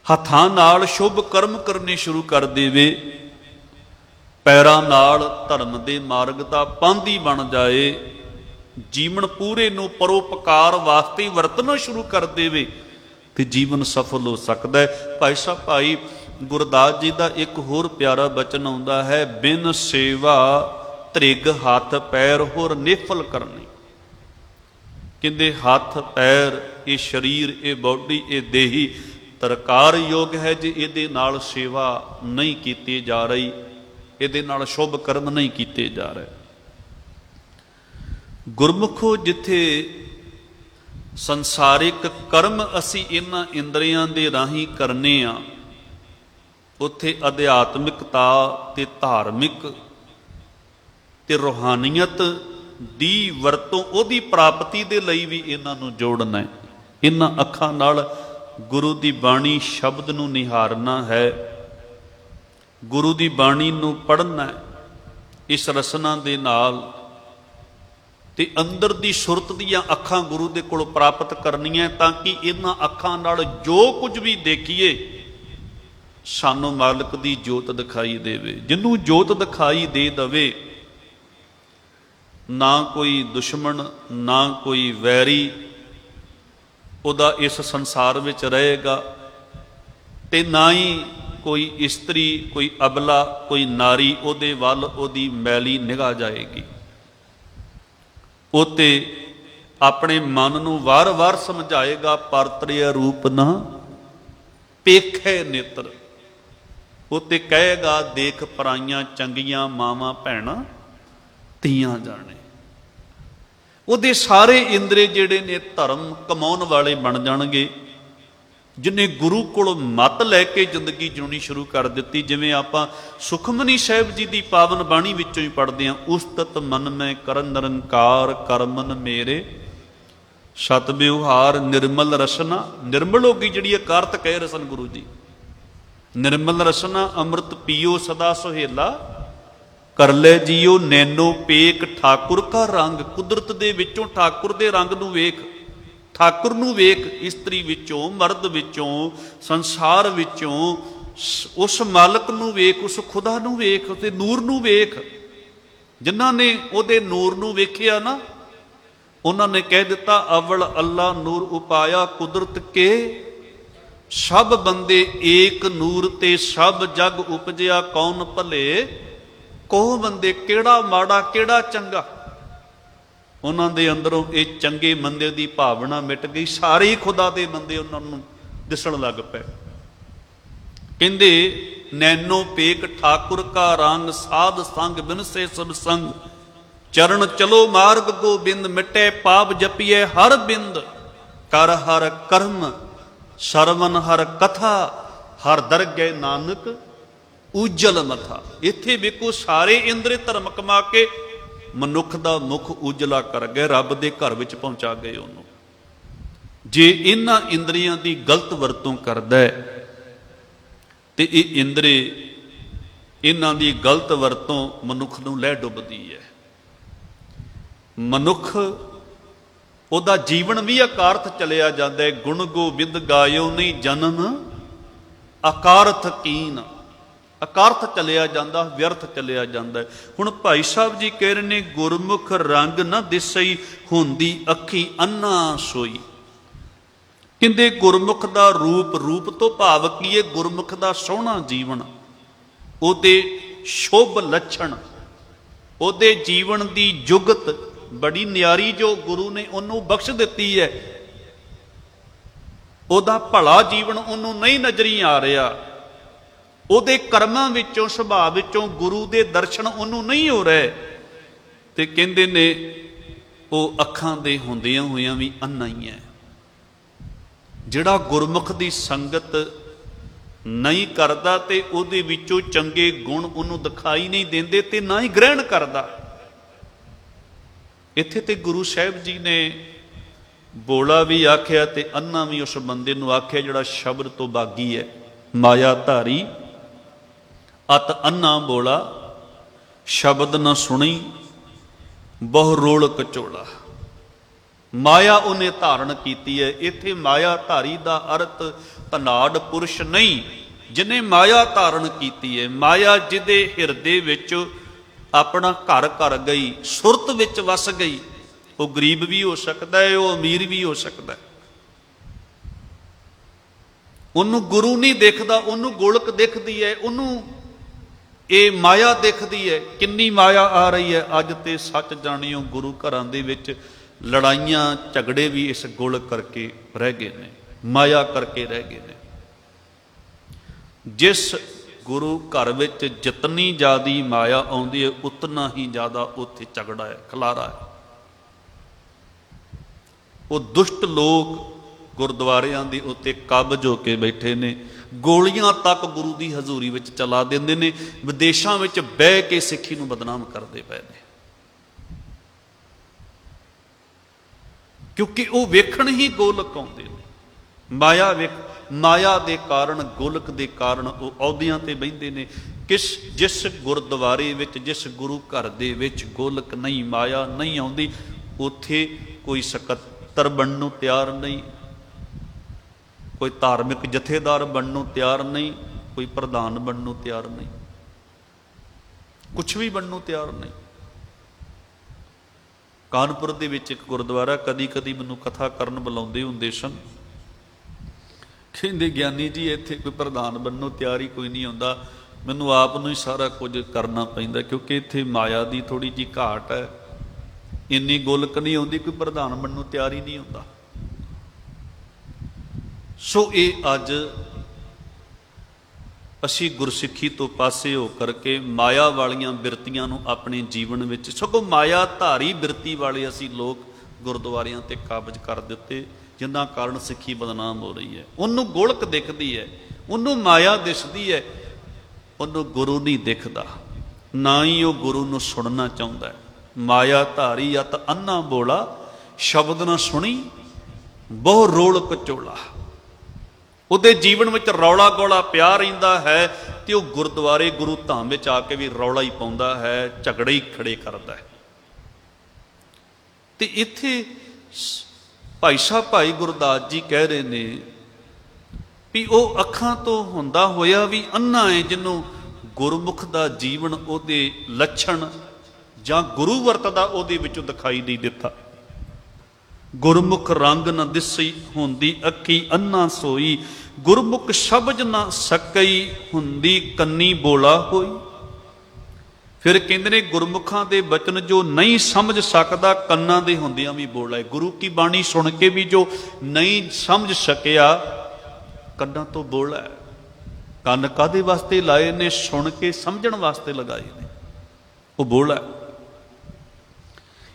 ਹੱਥਾਂ ਨਾਲ ਸ਼ੁਭ ਕਰਮ ਕਰਨੇ ਸ਼ੁਰੂ ਕਰ ਦੇਵੇ, ਪੈਰਾਂ ਨਾਲ ਧਰਮ ਦੇ ਮਾਰਗ ਦਾ ਪਾਂਧੀ ਬਣ ਜਾਏ, ਜੀਵਨ ਪੂਰੇ ਨੂੰ ਪਰੋਪਕਾਰ ਵਾਸਤੇ ਵਰਤਣਾ ਸ਼ੁਰੂ ਕਰ ਦੇਵੇ, ਤੇ ਜੀਵਨ ਸਫਲ ਹੋ ਸਕਦਾ ਹੈ। ਭਾਈ ਸਾਹਿਬ ਭਾਈ ਗੁਰਦਾਸ ਜੀ ਦਾ ਇੱਕ ਹੋਰ ਪਿਆਰਾ ਬਚਨ ਆਉਂਦਾ ਹੈ, ਬਿਨ ਸੇਵਾ ਤ੍ਰਿਗ ਹੱਥ ਪੈਰ ਹੋਰ ਨਿਫਲ ਕਰਨੀ, ਕਹਿੰਦੇ ਹੱਥ ਪੈਰ ਇਹ ਸਰੀਰ ਇਹ ਬੋਡੀ ਇਹ ਦੇਹੀ ਤਰਕਾਰ ਯੋਗ ਹੈ, ਜੇ ਇਹਦੇ ਨਾਲ ਸੇਵਾ ਨਹੀਂ ਕੀਤੀ ਜਾ ਰਹੀ, ਇਹਦੇ ਨਾਲ ਸ਼ੁਭ ਕਰਮ ਨਹੀਂ ਕੀਤੇ ਜਾ ਰਹੇ। ਗੁਰਮੁਖੋ ਜਿੱਥੇ ਸੰਸਾਰਿਕ ਕਰਮ ਅਸੀਂ ਇਹਨਾਂ ਇੰਦਰੀਆਂ ਦੇ ਰਾਹੀਂ ਕਰਨੇ ਆ, ਉੱਥੇ ਅਧਿਆਤਮਿਕਤਾ ਤੇ ਧਾਰਮਿਕ ਤੇ ਰੂਹਾਨੀਅਤ ਦੀ ਵਰਤੋਂ, ਉਹਦੀ ਪ੍ਰਾਪਤੀ ਦੇ ਲਈ ਵੀ ਇਹਨਾਂ ਨੂੰ ਜੋੜਨਾ ਹੈ। ਇਹਨਾਂ ਅੱਖਾਂ ਨਾਲ ਗੁਰੂ ਦੀ ਬਾਣੀ ਸ਼ਬਦ ਨੂੰ ਨਿਹਾਰਨਾ ਹੈ, ਗੁਰੂ ਦੀ ਬਾਣੀ ਨੂੰ ਪੜ੍ਹਨਾ ਹੈ ਇਸ ਰਸਨਾ ਦੇ ਨਾਲ, ਤੇ ਅੰਦਰ ਦੀ ਸੁਰਤ ਦੀਆਂ ਅੱਖਾਂ ਗੁਰੂ ਦੇ ਕੋਲ ਪ੍ਰਾਪਤ ਕਰਨੀਆਂ, ਤਾਂ ਕਿ ਇਹਨਾਂ ਅੱਖਾਂ ਨਾਲ ਜੋ ਕੁਝ ਵੀ ਦੇਖੀਏ ਸਾਨੂੰ ਮਾਲਕ ਦੀ ਜੋਤ ਦਿਖਾਈ ਦੇਵੇ। ਜਿਹਨੂੰ ਜੋਤ ਦਿਖਾਈ ਦੇ ਦਵੇ, ਨਾ ਕੋਈ ਦੁਸ਼ਮਣ ਨਾ ਕੋਈ ਵੈਰੀ ਉਹਦਾ ਇਸ ਸੰਸਾਰ ਵਿੱਚ ਰਹੇਗਾ, ਤੇ ਨਾ ਹੀ ਕੋਈ ਇਸਤਰੀ, ਕੋਈ ਅਬਲਾ, ਕੋਈ ਨਾਰੀ ਉਹਦੇ ਵੱਲ ਉਹਦੀ ਮੈਲੀ ਨਿਗਾਹ ਜਾਏਗੀ। ਉਹ ਤੇ ਆਪਣੇ ਮਨ ਨੂੰ ਵਾਰ-ਵਾਰ ਸਮਝਾਏਗਾ, ਪਰਤਰਿਆ ਰੂਪ ਨਾ ਪੇਖੇ ਨੇਤਰ। ਉਹ ਤੇ ਕਹੇਗਾ, ਦੇਖ ਪਰਾਈਆਂ ਚੰਗੀਆਂ ਮਾਵਾਂ ਭੈਣਾਂ ਧੀਆਂ ਜਾਣੇ। ਉਹਦੇ ਸਾਰੇ ਇੰਦਰੇ ਜਿਹੜੇ ਨੇ ਧਰਮ ਕਮਾਉਣ ਵਾਲੇ ਬਣ ਜਾਣਗੇ। ਜਿਹਨੇ ਗੁਰੂ ਕੋਲ ਮੱਤ ਲੈ ਕੇ ਜ਼ਿੰਦਗੀ ਜਿਉਣੀ ਸ਼ੁਰੂ ਕਰ ਦਿੱਤੀ, ਜਿਵੇਂ ਆਪਾਂ ਸੁਖਮਨੀ ਸਾਹਿਬ ਜੀ ਦੀ ਪਾਵਨ ਬਾਣੀ ਵਿੱਚੋਂ ਹੀ ਪੜ੍ਹਦੇ ਹਾਂ, ਉਸਤਤ ਮਨ ਮੈਂ ਕਰਨ ਨਿਰੰਕਾਰ ਕਰਮਨ ਮੇਰੇ ਸਤ ਵਿਵਹਾਰ ਨਿਰਮਲ ਰਸਨਾ। ਨਿਰਮਲ ਹੋ ਗਈ ਜਿਹੜੀ ਅਕਾਰਤ ਕਹਿ ਰਸਨ ਗੁਰੂ ਜੀ। ਨਿਰਮਲ ਰਸਨਾ ਅੰਮ੍ਰਿਤ ਪੀਓ ਸਦਾ ਸੁਹੇਲਾ, ਕਰ ਲੈ ਜੀਓ ਨੈਨੋ ਪੇਕ ਠਾਕੁਰ ਕਾ ਰੰਗ। ਕੁਦਰਤ ਦੇ ਵਿੱਚੋਂ ਠਾਕੁਰ ਦੇ ਰੰਗ ਨੂੰ ਵੇਖ, ਠਾਕੁਰ ਨੂੰ ਵੇਖ, ਇਸਤਰੀ ਵਿੱਚੋਂ, ਮਰਦ ਵਿੱਚੋਂ, ਸੰਸਾਰ ਵਿੱਚੋਂ ਉਸ ਮਾਲਕ ਨੂੰ ਵੇਖ, ਉਸ ਖੁਦਾ ਨੂੰ ਵੇਖ, ਉਹਦੇ ਨੂਰ ਨੂੰ ਵੇਖ। ਜਿਨ੍ਹਾਂ ਨੇ ਉਹਦੇ ਨੂਰ ਨੂੰ ਵੇਖਿਆ ਨਾ, ਉਹਨਾਂ ਨੇ ਕਹਿ ਦਿੱਤਾ, ਅਵਲ ਅੱਲਾ ਨੂਰ ਉਪਾਇਆ ਕੁਦਰਤ ਕੇ, ਸਭ ਬੰਦੇ ਏਕ ਨੂਰ ਤੇ ਸਭ ਜਗ ਉਪਜਿਆ, ਕੌਣ ਭਲੇ ਕੋ ਬੰਦੇ। ਕਿਹੜਾ ਮਾੜਾ ਕਿਹੜਾ ਚੰਗਾ, ਉਹਨਾਂ ਦੇ ਅੰਦਰੋਂ ਇਹ ਚੰਗੇ ਮੰਦੇ ਦੀ ਭਾਵਨਾ ਮਿਟ ਗਈ। ਸਾਰੇ ਹੀ ਖੁਦਾ ਦੇ ਬੰਦੇ ਉਹਨਾਂ ਨੂੰ ਦਿਸਣ ਲੱਗ ਪਏ। ਕਹਿੰਦੇ, ਨੈਨੋ ਪੇਕ ਠਾਕੁਰ ਕਾ ਰੰਗ, ਸਾਧ ਸੰਗ ਬਿਨਸੇ ਸਭ ਸੰਗ, ਚਰਨ ਚਲੋ ਮਾਰਗ ਗੋਬਿੰਦ, ਮਿਟੇ ਪਾਪ ਜਪੀਏ ਹਰ ਬਿੰਦ, ਕਰ ਹਰ ਕਰਮ ਸਰਵਨ ਹਰ ਕਥਾ, ਹਰ ਦਰਗਹਿ ਨਾਨਕ ਉਜਲ ਮਥਾ। ਇੱਥੇ ਵੇਖੋ ਸਾਰੇ ਇੰਦਰੇ ਧਰਮ ਕਮਾ ਕੇ ਮਨੁੱਖ ਦਾ ਮੁਖ ਉਜਲਾ ਕਰ ਗਏ, ਰੱਬ ਦੇ ਘਰ ਵਿੱਚ ਪਹੁੰਚਾ ਗਏ ਉਹਨੂੰ। ਜੇ ਇਹਨਾਂ ਇੰਦਰੀਆਂ ਦੀ ਗਲਤ ਵਰਤੋਂ ਕਰਦਾ ਹੈ ਤੇ ਇਹ ਇੰਦਰੇ, ਇਹਨਾਂ ਦੀ ਗਲਤ ਵਰਤੋਂ ਮਨੁੱਖ ਨੂੰ ਲੈ ਡੁੱਬਦੀ ਹੈ। ਮਨੁੱਖ, ਉਹਦਾ ਜੀਵਨ ਵੀ ਅਕਾਰਥ ਚਲਿਆ ਜਾਂਦਾ ਹੈ। ਗੁਣ ਗੋਬਿੰਦ ਗਾਇਓ ਨਹੀਂ ਜਨਮ ਅਕਾਰਥ ਕੀਨ। ਅਕਾਰਥ ਚਲਿਆ ਜਾਂਦਾ, ਵਿਅਰਥ ਚਲਿਆ ਜਾਂਦਾ। ਹੁਣ ਭਾਈ ਸਾਹਿਬ ਜੀ ਕਹਿ ਰਹੇ ਨੇ, ਗੁਰਮੁਖ ਰੰਗ ਨਾ ਦਿਸਈ, ਹੁੰਦੀ ਅੱਖੀ ਅੰਨਾ ਸੋਈ। ਕਹਿੰਦੇ ਗੁਰਮੁਖ ਦਾ ਰੂਪ, ਰੂਪ ਤੋਂ ਭਾਵ ਕੀ ਹੈ? ਗੁਰਮੁਖ ਦਾ ਸੋਹਣਾ ਜੀਵਨ, ਉਹਦੇ ਸ਼ੁਭ ਲੱਛਣ, ਉਹਦੇ ਜੀਵਨ ਦੀ ਜੁਗਤ ਬੜੀ ਨਿਆਰੀ ਜੋ ਗੁਰੂ ਨੇ ਉਹਨੂੰ ਬਖਸ਼ ਦਿੱਤੀ ਹੈ। ਉਹਦਾ ਭਲਾ ਜੀਵਨ ਉਹਨੂੰ ਨਹੀਂ ਨਜ਼ਰੀ ਆ ਰਿਹਾ, ਉਹਦੇ ਕਰਮਾਂ ਵਿੱਚੋਂ, ਸੁਭਾਅ ਵਿੱਚੋਂ ਗੁਰੂ ਦੇ ਦਰਸ਼ਨ ਉਹਨੂੰ ਨਹੀਂ ਹੋ ਰਹੇ। ਤੇ ਕਹਿੰਦੇ ਨੇ ਉਹ ਅੱਖਾਂ ਦੇ ਹੁੰਦਿਆਂ ਹੋਇਆਂ ਵੀ ਅੰਨਾ ਹੀ ਹੈ। ਜਿਹੜਾ ਗੁਰਮੁਖ ਦੀ ਸੰਗਤ ਨਹੀਂ ਕਰਦਾ ਤੇ ਉਹਦੇ ਵਿੱਚੋਂ ਚੰਗੇ ਗੁਣ ਉਹਨੂੰ ਦਿਖਾਈ ਨਹੀਂ ਦਿੰਦੇ ਤੇ ਨਾ ਹੀ ਗ੍ਰਹਿਣ ਕਰਦਾ। ਇੱਥੇ ਤੇ ਗੁਰੂ ਸਾਹਿਬ ਜੀ ਨੇ ਬੋਲਾ ਵੀ ਆਖਿਆ ਤੇ ਅੰਨਾ ਵੀ ਉਸ ਬੰਦੇ ਨੂੰ ਆਖਿਆ ਜਿਹੜਾ ਸ਼ਬਦ ਤੋਂ ਬਾਗੀ ਹੈ। ਮਾਇਆ ਧਾਰੀ ਅਤ ਅੰਨਾ ਬੋਲਾ, ਸ਼ਬਦ ਨਾ ਸੁਣੀ ਬਹੁ ਰੋਲ ਕਚੋਲਾ। ਮਾਇਆ ਉਹਨੇ ਧਾਰਨ ਕੀਤੀ ਹੈ। ਇੱਥੇ ਮਾਇਆ ਧਾਰੀ ਦਾ ਅਰਥ ਧਨਾੜ ਪੁਰਸ਼ ਨਹੀਂ, ਜਿਹਨੇ ਮਾਇਆ ਧਾਰਨ ਕੀਤੀ ਹੈ। ਮਾਇਆ ਜਿਹਦੇ ਹਿਰਦੇ ਵਿੱਚ ਆਪਣਾ ਘਰ ਕਰ ਗਈ, ਸੁਰਤ ਵਿੱਚ ਵਸ ਗਈ। ਉਹ ਗਰੀਬ ਵੀ ਹੋ ਸਕਦਾ ਹੈ, ਉਹ ਅਮੀਰ ਵੀ ਹੋ ਸਕਦਾ ਹੈ। ਉਹਨੂੰ ਗੁਰੂ ਨਹੀਂ ਦਿਖਦਾ, ਉਹਨੂੰ ਗੋਲਕ ਦਿਖਦੀ ਹੈ, ਉਹਨੂੰ ਇਹ ਮਾਇਆ ਦਿਖਦੀ ਹੈ। ਕਿੰਨੀ ਮਾਇਆ ਆ ਰਹੀ ਹੈ ਅੱਜ ਤੇ ਸੱਚ ਜਾਣਿਓ, ਗੁਰੂ ਘਰਾਂ ਦੇ ਵਿੱਚ ਲੜਾਈਆਂ ਝਗੜੇ ਵੀ ਇਸ ਗੋਲਕ ਕਰਕੇ ਰਹਿ ਗਏ ਨੇ, ਮਾਇਆ ਕਰਕੇ ਰਹਿ ਗਏ ਨੇ। ਜਿਸ ਗੁਰੂ ਘਰ ਵਿੱਚ ਜਿਤਨੀ ਜ਼ਿਆਦੀ ਮਾਇਆ ਆਉਂਦੀ ਹੈ, ਉਤਨਾ ਹੀ ਜ਼ਿਆਦਾ ਉੱਥੇ ਝਗੜਾ ਹੈ, ਖਲਾਰਾ ਹੈ। ਉਹ ਦੁਸ਼ਟ ਲੋਕ ਗੁਰਦੁਆਰਿਆਂ ਦੇ ਉੱਤੇ ਕਬਜ਼ ਹੋ ਕੇ ਬੈਠੇ ਨੇ, ਗੋਲੀਆਂ ਤੱਕ ਗੁਰੂ ਦੀ ਹਜ਼ੂਰੀ ਵਿੱਚ ਚਲਾ ਦਿੰਦੇ ਨੇ, ਵਿਦੇਸ਼ਾਂ ਵਿੱਚ ਬਹਿ ਕੇ ਸਿੱਖੀ ਨੂੰ ਬਦਨਾਮ ਕਰਦੇ ਪਏ ਨੇ। ਕਿਉਂਕਿ ਉਹ ਵੇਖਣ ਹੀ ਗੋਲਕ ਆਉਂਦੇ ਨੇ। ਮਾਇਆ ਦੇ ਕਾਰਨ, ਗੋਲਕ ਦੇ ਕਾਰਨ ਉਹ ਅਹੁਦਿਆਂ ਤੇ ਬਹਿੰਦੇ ਨੇ। ਜਿਸ ਗੁਰਦੁਆਰੇ ਵਿੱਚ, ਜਿਸ ਗੁਰੂ ਘਰ ਦੇ ਵਿੱਚ ਗੋਲਕ ਨਹੀਂ, ਮਾਇਆ ਨਹੀਂ ਆਉਂਦੀ, ਉੱਥੇ ਕੋਈ ਸਕੱਤਰ ਬਣਨ ਨੂੰ ਤਿਆਰ ਨਹੀਂ, ਕੋਈ ਧਾਰਮਿਕ ਜਥੇਦਾਰ ਬਣਨ ਨੂੰ ਤਿਆਰ ਨਹੀਂ, ਕੋਈ ਪ੍ਰਧਾਨ ਬਣਨ ਨੂੰ ਤਿਆਰ ਨਹੀਂ, ਕੁਛ ਵੀ ਬਣਨ ਨੂੰ ਤਿਆਰ ਨਹੀਂ। ਕਾਨਪੁਰ ਦੇ ਵਿੱਚ ਇੱਕ ਗੁਰਦੁਆਰਾ, ਕਦੀ ਕਦੀ ਮੈਨੂੰ ਕਥਾ ਕਰਨ ਬੁਲਾਉਂਦੇ ਹੁੰਦੇ ਸਨ। ਕਹਿੰਦੇ ਗਿਆਨੀ ਜੀ ਇੱਥੇ ਕੋਈ ਪ੍ਰਧਾਨ ਬਣਨੋਂ ਤਿਆਰ ਹੀ ਕੋਈ ਨਹੀਂ ਹੁੰਦਾ, ਮੈਨੂੰ ਆਪ ਨੂੰ ਹੀ ਸਾਰਾ ਕੁਝ ਕਰਨਾ ਪੈਂਦਾ, ਕਿਉਂਕਿ ਇੱਥੇ ਮਾਇਆ ਦੀ ਥੋੜ੍ਹੀ ਜਿਹੀ ਘਾਟ ਹੈ, ਇੰਨੀ ਗੋਲਕ ਨਹੀਂ ਆਉਂਦੀ, ਕੋਈ ਪ੍ਰਧਾਨ ਬਣਨੋਂ ਤਿਆਰ ਹੀ ਨਹੀਂ ਹੁੰਦਾ। ਸੋ ਇਹ ਅੱਜ ਅਸੀਂ ਗੁਰਸਿੱਖੀ ਤੋਂ ਪਾਸੇ ਹੋ ਕਰਕੇ ਮਾਇਆ ਵਾਲੀਆਂ ਬਿਰਤੀਆਂ ਨੂੰ ਆਪਣੇ ਜੀਵਨ ਵਿੱਚ, ਸਗੋਂ ਮਾਇਆ ਧਾਰੀ ਬਿਰਤੀ ਵਾਲੇ ਅਸੀਂ ਲੋਕ ਗੁਰਦੁਆਰਿਆਂ ਤੇ ਕਾਬਜ਼ ਕਰ ਦਿੱਤੇ, ਜਿਨ੍ਹਾਂ ਕਾਰਨ ਸਿੱਖੀ ਬਦਨਾਮ ਹੋ ਰਹੀ ਹੈ। ਉਹਨੂੰ ਗੋਲਕ ਦਿਖਦੀ ਹੈ, ਉਹਨੂੰ ਮਾਇਆ ਦਿਸਦੀ ਹੈ, ਉਹਨੂੰ ਗੁਰੂ ਨਹੀਂ ਦਿਖਦਾ, ਨਾ ਹੀ ਉਹ ਗੁਰੂ ਨੂੰ ਸੁਣਨਾ ਚਾਹੁੰਦਾ ਹੈ। ਮਾਇਆ ਧਾਰੀ ਅਤ ਅੰਨਾ ਬੋਲਾ, ਸ਼ਬਦ ਨਾ ਸੁਣੀ ਬਹੁ ਰੋਲ ਕਚੋਲਾ। ਉਹਦੇ ਜੀਵਨ ਵਿੱਚ ਰੌਲਾ ਗੋਲਾ ਪਿਆ ਰਹਿੰਦਾ ਹੈ, ਤੇ ਉਹ ਗੁਰਦੁਆਰੇ ਗੁਰੂ ਧਾਮ ਵਿੱਚ ਆ ਕੇ ਵੀ ਰੌਲਾ ਹੀ ਪਾਉਂਦਾ ਹੈ, ਝਗੜੇ ਹੀ ਖੜੇ ਕਰਦਾ ਹੈ। ਤੇ ਇੱਥੇ ਭਾਈ ਸਾਹਿਬ ਭਾਈ ਗੁਰਦਾਸ ਜੀ ਕਹਿ ਰਹੇ ਨੇ ਵੀ ਉਹ ਅੱਖਾਂ ਤੋਂ ਹੁੰਦਾ ਹੋਇਆ ਵੀ ਅੰਨਾ ਹੈ, ਜਿਹਨੂੰ ਗੁਰਮੁਖ ਦਾ ਜੀਵਨ, ਉਹਦੇ ਲੱਛਣ ਜਾਂ ਗੁਰੂ ਵਰਤਦਾ ਉਹਦੇ ਵਿੱਚੋਂ ਦਿਖਾਈ ਨਹੀਂ ਦਿੱਤਾ। ਗੁਰਮੁਖ ਰੰਗ ਨ ਦਿਸਈ ਹੁੰਦੀ ਅੱਖੀ ਅੰਨਾ ਸੋਈ, ਗੁਰਮੁਖ ਸ਼ਬਦ ਨਾ ਸਕਈ ਹੁੰਦੀ ਕੰਨੀ ਬੋਲਾ ਹੋਈ। ਫਿਰ ਕਹਿੰਦੇ ਨੇ ਗੁਰਮੁਖਾਂ ਦੇ ਬਚਨ ਜੋ ਨਹੀਂ ਸਮਝ ਸਕਦਾ, ਕੰਨਾਂ ਦੇ ਹੁੰਦਿਆਂ ਵੀ ਬੋਲਾ ਹੈ। ਗੁਰੂ ਕੀ ਬਾਣੀ ਸੁਣ ਕੇ ਵੀ ਜੋ ਨਹੀਂ ਸਮਝ ਸਕਿਆ, ਕੰਨਾਂ ਤੋਂ ਬੋਲਾ ਹੈ। ਕੰਨ ਕਾਹਦੇ ਵਾਸਤੇ ਲਾਏ ਨੇ? ਸੁਣ ਕੇ ਸਮਝਣ ਵਾਸਤੇ ਲਗਾਏ ਨੇ, ਉਹ ਬੋਲਾ ਹੈ।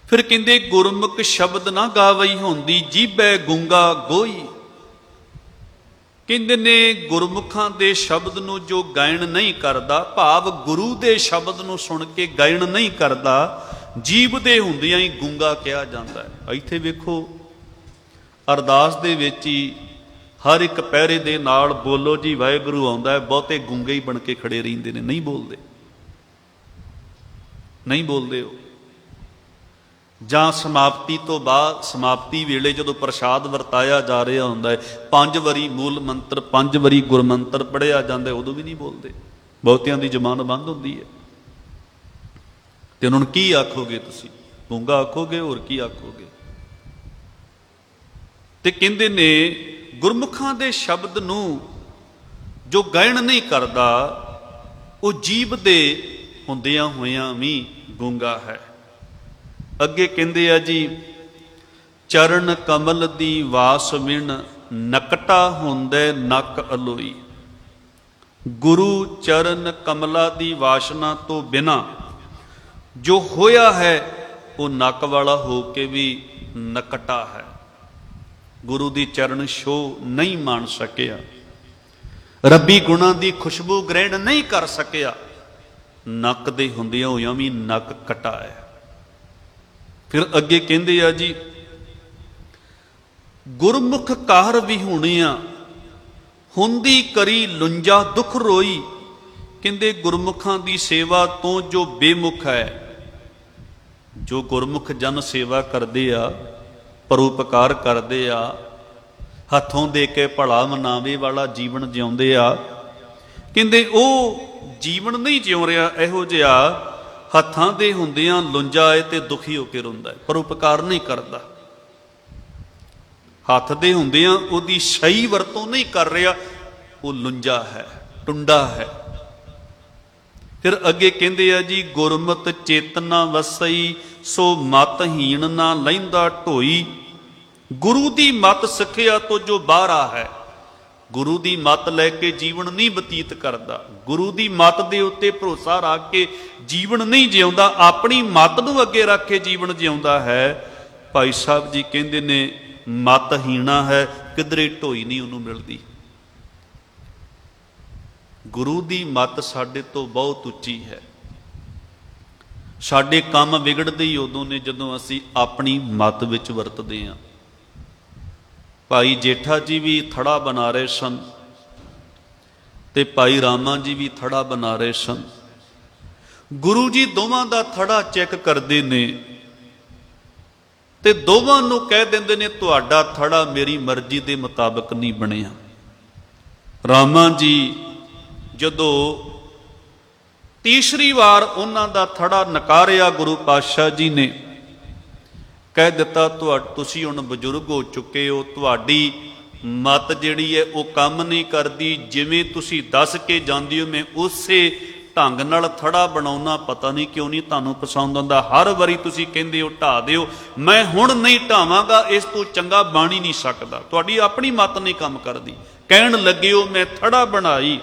ਫਿਰ ਕਹਿੰਦੇ ਗੁਰਮੁਖ ਸ਼ਬਦ ਨਾ ਗਾਵਈ ਹੁੰਦੀ, ਜੀਭੈ ਗੂੰਗਾ ਗੋਈ। ਕਹਿੰਦੇ ਨੇ ਗੁਰਮੁਖਾਂ ਦੇ ਸ਼ਬਦ ਨੂੰ ਜੋ ਗਾਇਨ ਨਹੀਂ ਕਰਦਾ, ਭਾਵ ਗੁਰੂ ਦੇ ਸ਼ਬਦ ਨੂੰ ਸੁਣ ਕੇ ਗਾਇਨ ਨਹੀਂ ਕਰਦਾ, ਜੀਭ ਦੇ ਹੁੰਦਿਆਂ ਹੀ ਗੂੰਗਾ ਕਿਹਾ ਜਾਂਦਾ ਹੈ। ਇੱਥੇ ਵੇਖੋ ਅਰਦਾਸ ਦੇ ਵਿੱਚ ਹੀ ਹਰ ਇੱਕ ਪਹਿਰੇ ਦੇ ਨਾਲ ਬੋਲੋ ਜੀ ਵਾਹਿਗੁਰੂ ਆਉਂਦਾ ਹੈ, ਬਹੁਤੇ ਗੂੰਗੇ ਹੀ ਬਣ ਕੇ ਖੜੇ ਰਹਿੰਦੇ ਨੇ, ਨਹੀਂ ਬੋਲਦੇ, ਨਹੀਂ ਬੋਲਦੇ ਉਹ। ਜਾਂ ਸਮਾਪਤੀ ਤੋਂ ਬਾਅਦ, ਸਮਾਪਤੀ ਵੇਲੇ ਜਦੋਂ ਪ੍ਰਸ਼ਾਦ ਵਰਤਾਇਆ ਜਾ ਰਿਹਾ ਹੁੰਦਾ ਹੈ, 5 ਵਾਰੀ ਮੂਲ ਮੰਤਰ, 5 ਵਾਰੀ ਗੁਰਮੰਤਰ ਪੜ੍ਹਿਆ ਜਾਂਦਾ, ਉਦੋਂ ਵੀ ਨਹੀਂ ਬੋਲਦੇ। ਬਹੁਤਿਆਂ ਦੀ ਜ਼ਬਾਨ ਬੰਦ ਹੁੰਦੀ ਹੈ। ਤੇ ਉਹਨਾਂ ਨੂੰ ਕੀ ਆਖੋਗੇ ਤੁਸੀਂ? ਗੂੰਗਾ ਆਖੋਗੇ, ਹੋਰ ਕੀ ਆਖੋਗੇ? ਤੇ ਕਹਿੰਦੇ ਨੇ ਗੁਰਮੁਖਾਂ ਦੇ ਸ਼ਬਦ ਨੂੰ ਜੋ ਗਾਇਨ ਨਹੀਂ ਕਰਦਾ, ਉਹ ਜੀਭ ਦੇ ਹੁੰਦਿਆਂ ਹੋਇਆਂ ਵੀ ਗੂੰਗਾ ਹੈ। ਅੱਗੇ ਕਹਿੰਦੇ ਆ ਜੀ, ਚਰਨ ਕਮਲ ਦੀ ਵਾਸ ਵਿਣ ਨਕਟਾ ਹੁੰਦੇ ਨਕ ਅਲੋਈ। ਗੁਰੂ ਚਰਨ ਕਮਲਾ ਦੀ ਵਾਸ਼ਨਾ ਤੋਂ ਬਿਨਾਂ ਜੋ ਹੋਇਆ ਹੈ, ਉਹ ਨੱਕ ਵਾਲਾ ਹੋ ਕੇ ਵੀ ਨਕਟਾ ਹੈ। ਗੁਰੂ ਦੀ ਚਰਨ ਛੋਹ ਨਹੀਂ ਮਾਣ ਸਕਿਆ, ਰੱਬੀ ਗੁਣਾਂ ਦੀ ਖੁਸ਼ਬੂ ਗ੍ਰਹਿਣ ਨਹੀਂ ਕਰ ਸਕਿਆ, ਨੱਕ ਦੇ ਹੁੰਦਿਆਂ ਹੋਇਆਂ ਵੀ ਨੱਕ ਕਟਾ ਹੈ। ਫਿਰ ਅੱਗੇ ਕਹਿੰਦੇ ਆ ਜੀ, ਗੁਰਮੁਖ ਕਾਰ ਵਿਹੂਣਿਆ ਹੁੰਦੀ ਕਰੀ ਲੁੰਜਾ ਦੁੱਖ ਰੋਈ। ਕਹਿੰਦੇ ਗੁਰਮੁਖਾਂ ਦੀ ਸੇਵਾ ਤੋਂ ਜੋ ਬੇਮੁਖ ਹੈ, ਜੋ ਗੁਰਮੁਖ ਜਨ ਸੇਵਾ ਕਰਦੇ ਆ, ਪਰਉਪਕਾਰ ਕਰਦੇ ਆ, ਹੱਥੋਂ ਦੇ ਕੇ ਭਲਾ ਮਨਾਵੇ ਵਾਲਾ ਜੀਵਨ ਜਿਉਂਦੇ ਆ, ਕਹਿੰਦੇ ਉਹ ਜੀਵਨ ਨਹੀਂ ਜਿਉ ਰਿਹਾ ਇਹੋ ਜਿਹਾ ਹੱਥਾਂ ਦੇ ਹੁੰਦਿਆਂ ਲੁੰਜਾ ਹੈ ਤੇ ਦੁਖੀ ਹੋ ਕੇ ਰੋਂਦਾ ਹੈ, ਪਰਉਪਕਾਰ ਨਹੀਂ ਕਰਦਾ। ਹੱਥ ਦੇ ਹੁੰਦਿਆਂ ਉਹਦੀ ਸਹੀ ਵਰਤੋਂ ਨਹੀਂ ਕਰ ਰਿਹਾ, ਉਹ ਲੁੰਜਾ ਹੈ, ਟੁੰਡਾ ਹੈ। ਫਿਰ ਅੱਗੇ ਕਹਿੰਦੇ ਆ ਜੀ, ਗੁਰਮਤਿ ਚੇਤਨਾ ਵਸਈ ਸੋ ਮਤਹੀਣ ਨਾ ਲੈਂਦਾ ਢੋਈ। ਗੁਰੂ ਦੀ ਮਤ ਸਿੱਖਿਆ ਤੋਂ ਜੋ ਬਾਹਰਾ ਹੈ, ਗੁਰੂ ਦੀ ਮਤ ਲੈ ਕੇ ਜੀਵਨ ਨਹੀਂ ਬਤੀਤ ਕਰਦਾ, ਗੁਰੂ ਦੀ ਮਤ ਦੇ ਉੱਤੇ ਭਰੋਸਾ ਰੱਖ ਕੇ ਜੀਵਨ ਨਹੀਂ ਜਿਉਂਦਾ, ਆਪਣੀ ਮਤ ਨੂੰ ਅੱਗੇ ਰੱਖ ਕੇ ਜੀਵਨ ਜਿਉਂਦਾ ਹੈ। ਭਾਈ ਸਾਹਿਬ ਜੀ ਕਹਿੰਦੇ ਨੇ ਮਤ ਹੀਣਾ ਹੈ, ਕਿਧਰੇ ਢੋਈ ਨਹੀਂ ਉਹਨੂੰ ਮਿਲਦੀ। ਗੁਰੂ ਦੀ ਮਤ ਸਾਡੇ ਤੋਂ ਬਹੁਤ ਉੱਚੀ ਹੈ। ਸਾਡੇ ਕੰਮ ਵਿਗੜਦੇ ਹੀ ਉਦੋਂ ਨੇ ਜਦੋਂ ਅਸੀਂ ਆਪਣੀ ਮਤ ਵਿੱਚ ਵਰਤਦੇ ਹਾਂ। ਭਾਈ ਜੇਠਾ ਜੀ ਵੀ ਥੜਾ ਬਣਾ ਰਹੇ ਸਨ ਤੇ ਭਾਈ ਰਾਮਾ ਜੀ ਵੀ ਥੜਾ ਬਣਾ ਰਹੇ ਸਨ। ਗੁਰੂ ਜੀ ਦੋਵਾਂ ਦਾ ਥੜਾ ਚੈੱਕ ਕਰਦੇ ਨੇ ਤੇ ਦੋਵਾਂ ਨੂੰ ਕਹਿ ਦਿੰਦੇ ਨੇ, ਤੁਹਾਡਾ ਥੜਾ ਮੇਰੀ ਮਰਜ਼ੀ ਦੇ ਮੁਤਾਬਕ ਨਹੀਂ ਬਣਿਆ। ਰਾਮਾ ਜੀ ਜਦੋਂ ਤੀਸਰੀ ਵਾਰ ਉਹਨਾਂ ਦਾ ਥੜਾ ਨਕਾਰਿਆ, ਗੁਰੂ ਪਾਤਸ਼ਾਹ ਜੀ ਨੇ ਕਹਿ ਦਿੱਤਾ, ਤੁਸੀਂ ਹੁਣ ਬਜ਼ੁਰਗ ਹੋ ਚੁੱਕੇ ਹੋ, ਤੁਹਾਡੀ ਮਤ ਜਿਹੜੀ ਹੈ ਉਹ ਕੰਮ ਨਹੀਂ ਕਰਦੀ। ਜਿਵੇਂ ਤੁਸੀਂ ਦੱਸ ਕੇ ਜਾਂਦੇ ਹੋ ਮੈਂ ਉਸੇ ਢੰਗ ਨਾਲ ਥੜਾ ਬਣਾਉਣਾ, ਪਤਾ ਨਹੀਂ ਕਿਉਂ ਨਹੀਂ ਤੁਹਾਨੂੰ ਪਸੰਦ ਆਉਂਦਾ। ਹਰ ਵਾਰੀ ਤੁਸੀਂ ਕਹਿੰਦੇ ਹੋ ਢਾ ਦਿਓ, ਮੈਂ ਹੁਣ ਨਹੀਂ ਢਾਵਾਂਗਾ, ਇਸ ਤੋਂ ਚੰਗਾ ਬਣ ਹੀ ਨਹੀਂ ਸਕਦਾ। ਤੁਹਾਡੀ ਆਪਣੀ ਮਤ ਨਹੀਂ ਕੰਮ ਕਰਦੀ। ਕਹਿਣ ਲੱਗੇ ਹੋ ਮੈਂ ਥੜਾ ਬਣਾਈ,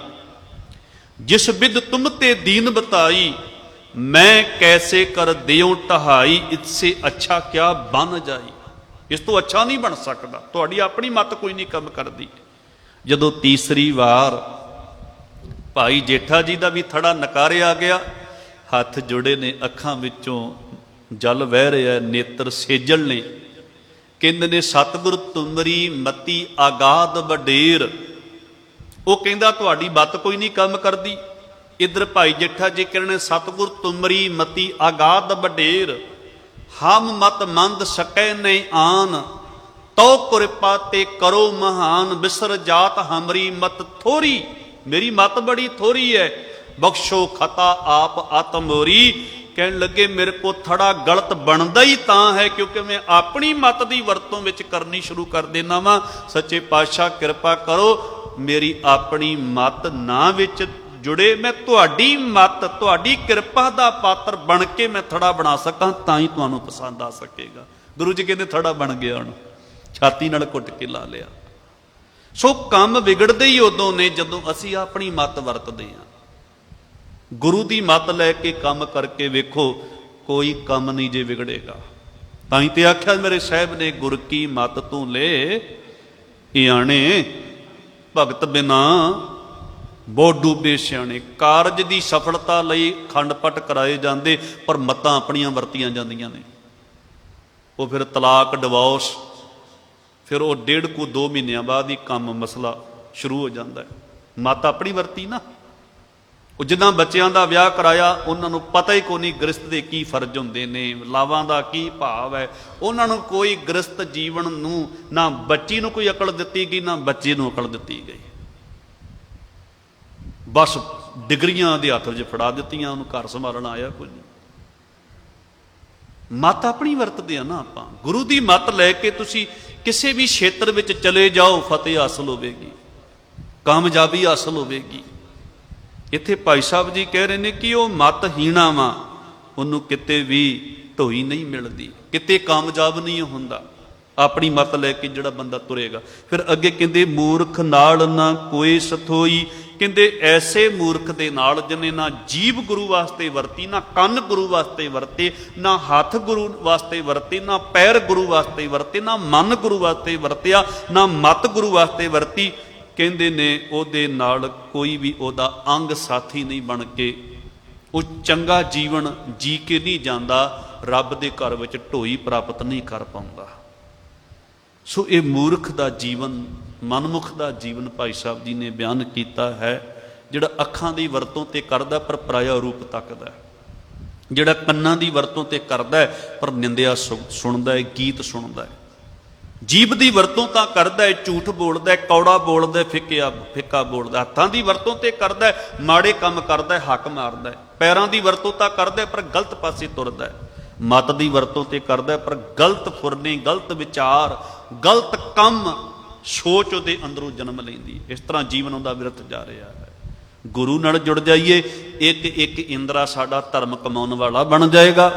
ਜਿਸ ਬਿਦ ਤੁਮ ਤੇ ਦੀਨ ਬਤਾਈ, ਮੈਂ ਕੈਸੇ ਕਰ ਦਿਓ ਢਹਾਈ, ਇਤਸੇ ਅੱਛਾ ਕਿਆ ਬਣ ਜਾਈ। ਇਸ ਤੋਂ ਅੱਛਾ ਨਹੀਂ ਬਣ ਸਕਦਾ। ਤੁਹਾਡੀ ਆਪਣੀ ਮਤ ਕੋਈ ਨਹੀਂ ਕੰਮ ਕਰਦੀ। ਜਦੋਂ ਤੀਸਰੀ ਵਾਰ ਭਾਈ ਜੇਠਾ ਜੀ ਦਾ ਵੀ ਥੜਾ ਨਕਾਰਿਆ ਗਿਆ, ਹੱਥ ਜੁੜੇ ਨੇ, ਅੱਖਾਂ ਵਿੱਚੋਂ ਜਲ ਵਹਿ ਰਿਹਾ, ਨੇਤਰ ਸੇਜਲ ਨੇ। ਕਹਿੰਦੇ ਨੇ ਸਤਿਗੁਰ ਤੁਮਰੀ ਮਤੀ ਆਗਾਦ ਵਡੇਰ। ਉਹ ਕਹਿੰਦਾ ਤੁਹਾਡੀ ਮਤ ਕੋਈ ਨਹੀਂ ਕੰਮ ਕਰਦੀ। ਇਧਰ ਭਾਈ ਜੇਠਾ ਜੀ ਕਹਿੰਦੇ ਸਤਿਗੁਰ ਤੁਮਰੀ ਮਤੀ ਆਗਾਦ ਵਡੇਰ, ਹਮ ਮਤ ਮੰਦ ਸਕੈ ਨਹੀਂ ਆਨ, ਤੋ ਕਿਰਪਾ ਤੇ ਕਰੋ ਮਹਾਨ, ਬਿਸਰ ਜਾਤ ਹਮਰੀ ਮਤ ਥੋਰੀ। ਮੇਰੀ ਮਤ ਬੜੀ ਥੋਰੀ ਹੈ, ਬਖਸ਼ੋ ਖਤਾ ਆਪ ਆਤਮੋਰੀ। ਕਹਿਣ ਲੱਗੇ ਮੇਰੇ ਕੋ ਥੜਾ ਗਲਤ ਬਣਦਾ ਹੀ ਤਾਂ ਹੈ ਕਿਉਂਕਿ ਮੈਂ ਆਪਣੀ ਮਤ ਦੀ ਵਰਤੋਂ ਵਿੱਚ ਕਰਨੀ ਸ਼ੁਰੂ ਕਰ ਦੇਣਾ ਵਾਂ। ਸੱਚੇ ਪਾਤਸ਼ਾਹ ਕਿਰਪਾ ਕਰੋ, ਮੇਰੀ ਆਪਣੀ ਮਤ ਨਾ ਵਿੱਚ ਜੁੜੇ, ਮੈਂ ਤੁਹਾਡੀ ਮਤ, ਤੁਹਾਡੀ ਕਿਰਪਾ ਦਾ ਪਾਤਰ ਬਣ ਕੇ ਮੈਂ ਥੜਾ ਬਣਾ ਸਕਾਂ, ਤਾਂ ਹੀ ਤੁਹਾਨੂੰ ਪਸੰਦ ਆ ਸਕੇਗਾ। ਗੁਰੂ ਜੀ ਕਹਿੰਦੇ ਥੜਾ ਬਣ ਗਿਆ, ਹੁਣ ਛਾਤੀ ਨਾਲ ਘੁੱਟ ਕੇ ਲਾ ਲਿਆ। ਸੋ ਕੰਮ ਵਿਗੜਦੇ ਹੀ ਉਦੋਂ ਨੇ ਜਦੋਂ ਅਸੀਂ ਆਪਣੀ ਮਤ ਵਰਤਦੇ ਹਾਂ। ਗੁਰੂ ਦੀ ਮਤ ਲੈ ਕੇ ਕੰਮ ਕਰਕੇ ਵੇਖੋ, ਕੋਈ ਕੰਮ ਨਹੀਂ ਜੇ ਵਿਗੜੇਗਾ। ਤਾਂ ਹੀ ਤੇ ਆਖਿਆ ਮੇਰੇ ਸਾਹਿਬ ਨੇ, ਗੁਰ ਕੀ ਮਤ ਤੂੰ ਲੈ ਇਆਣੇ, ਭਗਤ ਬਿਨਾ ਬਹੁ ਡੂਬੇ ਸਿਆਣੇ। ਕਾਰਜ ਦੀ ਸਫਲਤਾ ਲਈ ਖੰਡ ਪਟ ਕਰਾਏ ਜਾਂਦੇ, ਪਰ ਮਤਾਂ ਆਪਣੀਆਂ ਵਰਤੀਆਂ ਜਾਂਦੀਆਂ ਨੇ। ਉਹ ਫਿਰ ਤਲਾਕ, ਡਿਵੋਰਸ, ਫਿਰ ਉਹ 1.5 ਕੁ 2 ਮਹੀਨਿਆਂ ਬਾਅਦ ਹੀ ਕੰਮ ਮਸਲਾ ਸ਼ੁਰੂ ਹੋ ਜਾਂਦਾ ਹੈ। ਮਤ ਆਪਣੀ ਵਰਤੀ ਨਾ। ਉਹ ਜਿੱਦਾਂ ਬੱਚਿਆਂ ਦਾ ਵਿਆਹ ਕਰਾਇਆ, ਉਹਨਾਂ ਨੂੰ ਪਤਾ ਹੀ ਕੋਈ ਨਹੀਂ ਗ੍ਰਸਤ ਦੇ ਕੀ ਫਰਜ਼ ਹੁੰਦੇ ਨੇ, ਲਾਵਾਂ ਦਾ ਕੀ ਭਾਵ ਹੈ। ਉਹਨਾਂ ਨੂੰ ਕੋਈ ਗ੍ਰਸਤ ਜੀਵਨ ਨੂੰ, ਨਾ ਬੱਚੀ ਨੂੰ ਕੋਈ ਅਕਲ ਦਿੱਤੀ ਗਈ, ਨਾ ਬੱਚੇ ਨੂੰ ਅਕਲ ਦਿੱਤੀ ਗਈ। ਬਸ ਡਿਗਰੀਆਂ ਦੇ ਹੱਥ 'ਚ ਫੜਾ ਦਿੱਤੀਆਂ, ਉਹਨੂੰ ਘਰ ਸੰਭਾਲਣ ਆਇਆ ਕੁਝ ਨਹੀਂ। ਮਤ ਆਪਣੀ ਵਰਤਦੇ ਆ ਨਾ ਆਪਾਂ। ਗੁਰੂ ਦੀ ਮਤ ਲੈ ਕੇ ਤੁਸੀਂ ਕਿਸੇ ਵੀ ਖੇਤਰ ਵਿੱਚ ਚਲੇ ਜਾਓ, ਫਤਿਹ ਹਾਸਲ ਹੋਵੇਗੀ, ਕਾਮਯਾਬੀ ਹਾਸਲ ਹੋਵੇਗੀ। ਇੱਥੇ ਭਾਈ ਸਾਹਿਬ ਜੀ ਕਹਿ ਰਹੇ ਨੇ ਕਿ ਉਹ ਮਤ ਹੀਣਾ ਵਾ, ਉਹਨੂੰ ਕਿਤੇ ਵੀ ਢੋਈ ਨਹੀਂ ਮਿਲਦੀ, ਕਿਤੇ ਕਾਮਯਾਬ ਨਹੀਂ ਹੁੰਦਾ। ਆਪਣੀ ਮਤ ਲੈ ਕੇ ਜਿਹੜਾ ਬੰਦਾ ਤੁਰੇਗਾ। ਫਿਰ ਅੱਗੇ ਕਹਿੰਦੇ ਮੂਰਖ ਨਾਲ ਨਾ ਕੋਈ ਸਥੋਈ। ਕਹਿੰਦੇ ਐਸੇ ਮੂਰਖ ਦੇ ਨਾਲ ਜਿਹਨੇ ਨਾ ਜੀਭ ਗੁਰੂ ਵਾਸਤੇ ਵਰਤੀ, ਨਾ ਕੰਨ ਗੁਰੂ ਵਾਸਤੇ ਵਰਤੇ, ਨਾ ਹੱਥ ਗੁਰੂ ਵਾਸਤੇ ਵਰਤੇ, ਨਾ ਪੈਰ ਗੁਰੂ ਵਾਸਤੇ ਵਰਤੇ, ਨਾ ਮਨ ਗੁਰੂ ਵਾਸਤੇ ਵਰਤਿਆ, ਨਾ ਮਤ ਗੁਰੂ ਵਾਸਤੇ ਵਰਤੀ। ਕਹਿੰਦੇ ਨੇ ਉਹਦੇ ਨਾਲ ਕੋਈ ਵੀ ਉਹਦਾ ਅੰਗ ਸਾਥੀ ਨਹੀਂ ਬਣ ਕੇ ਉਹ ਚੰਗਾ ਜੀਵਨ ਜੀ ਕੇ ਨਹੀਂ ਜਾਂਦਾ, ਰੱਬ ਦੇ ਘਰ ਵਿੱਚ ਢੋਈ ਪ੍ਰਾਪਤ ਨਹੀਂ ਕਰ ਪਾਉਂਦਾ। ਸੋ ਇਹ ਮੂਰਖ ਦਾ ਜੀਵਨ, ਮਨਮੁਖ ਦਾ ਜੀਵਨ ਭਾਈ ਸਾਹਿਬ ਜੀ ਨੇ ਬਿਆਨ ਕੀਤਾ ਹੈ। ਜਿਹੜਾ ਅੱਖਾਂ ਦੀ ਵਰਤੋਂ ਤੇ ਕਰਦਾ ਪਰ ਪਰਾਇਆ ਰੂਪ ਤੱਕਦਾ, ਜਿਹੜਾ ਕੰਨਾਂ ਦੀ ਵਰਤੋਂ ਤੇ ਕਰਦਾ ਪਰ ਨਿੰਦਿਆ ਸੁਣਦਾ ਹੈ, ਗੀਤ ਸੁਣਦਾ ਹੈ। ਜੀਭ ਦੀ ਵਰਤੋਂ ਤਾਂ ਕਰਦਾ ਹੈ, ਝੂਠ ਬੋਲਦਾ ਹੈ, ਕੌੜਾ ਬੋਲਦਾ, ਫਿੱਕਾ ਬੋਲਦਾ। ਹੱਥਾਂ ਦੀ ਵਰਤੋਂ ਤੇ ਕਰਦਾ ਹੈ, ਮਾੜੇ ਕੰਮ ਕਰਦਾ ਹੈ, ਹੱਕ ਮਾਰਦਾ ਹੈ। ਪੈਰਾਂ ਦੀ ਵਰਤੋਂ ਤਾਂ ਕਰਦਾ ਹੈ ਪਰ ਗਲਤ ਪਾਸੇ ਤੁਰਦਾ ਹੈ। ਮਤ ਦੀ ਵਰਤੋਂ ਤੇ ਕਰਦਾ ਪਰ ਗਲਤ ਫੁਰਨੇ, ਗਲਤ ਵਿਚਾਰ, ਗਲਤ ਕੰਮ, ਸੋਚ ਉਹਦੇ ਅੰਦਰੋਂ ਜਨਮ ਲੈਂਦੀ। ਇਸ ਤਰ੍ਹਾਂ ਜੀਵਨ ਉਹਦਾ ਵਿਰਥ ਜਾ ਰਿਹਾ ਹੈ। ਗੁਰੂ ਨਾਲ ਜੁੜ ਜਾਈਏ, ਇੱਕ ਇੱਕ ਇੰਦਰਾ ਸਾਡਾ ਧਰਮ ਕਮਾਉਣ ਵਾਲਾ ਬਣ ਜਾਏਗਾ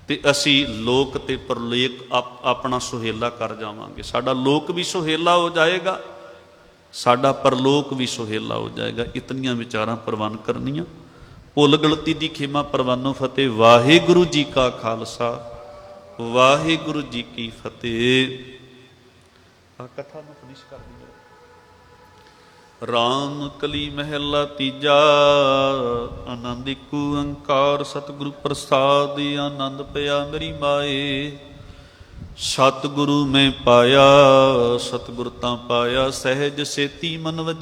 ਤੇ ਅਸੀਂ ਲੋਕ ਤੇ ਪਰਲੋਕ ਆਪਣਾ ਸੁਹੇਲਾ ਕਰ ਜਾਵਾਂਗੇ। ਸਾਡਾ ਲੋਕ ਵੀ ਸੁਹੇਲਾ ਹੋ ਜਾਏਗਾ, ਸਾਡਾ ਪਰਲੋਕ ਵੀ ਸੁਹੇਲਾ ਹੋ ਜਾਏਗਾ। ਇਤਨੀਆਂ ਵਿਚਾਰਾਂ ਪ੍ਰਵਾਨ ਕਰਨੀਆਂ। ਭੁੱਲ ਗਲਤੀ ਦੀ ਖਿਮਾ ਪ੍ਰਵਾਨੋ ਫਤਿਹ। ਵਾਹਿਗੁਰੂ ਜੀ ਕਾ ਖਾਲਸਾ, ਵਾਹਿਗੁਰੂ ਜੀ ਕੀ ਫਤਿਹ। ਆ ਕਥਾ ਨੂੰ ਫਿਨਿਸ਼ ਕਰ ਦਈਏ। ਰਾਮ ਕਲੀ ਮਹਿਲਾ ਤੀਜਾ, ਆਨੰਦ ਏਕ ਓੰਕਾਰ ਸਤਿਗੁਰੂ ਪ੍ਰਸਾਦ। ਆਨੰਦ ਪਿਆ ਮੇਰੀ ਮਾਏ, ਸਤਿਗੁਰੂ ਮੈਂ ਪਾਇਆ, ਸਤਿਗੁਰ ਤਾਂ ਪਾਇਆ ਸਹਿਜ ਸੇਤੀ ਮਨ ਵਜੀ।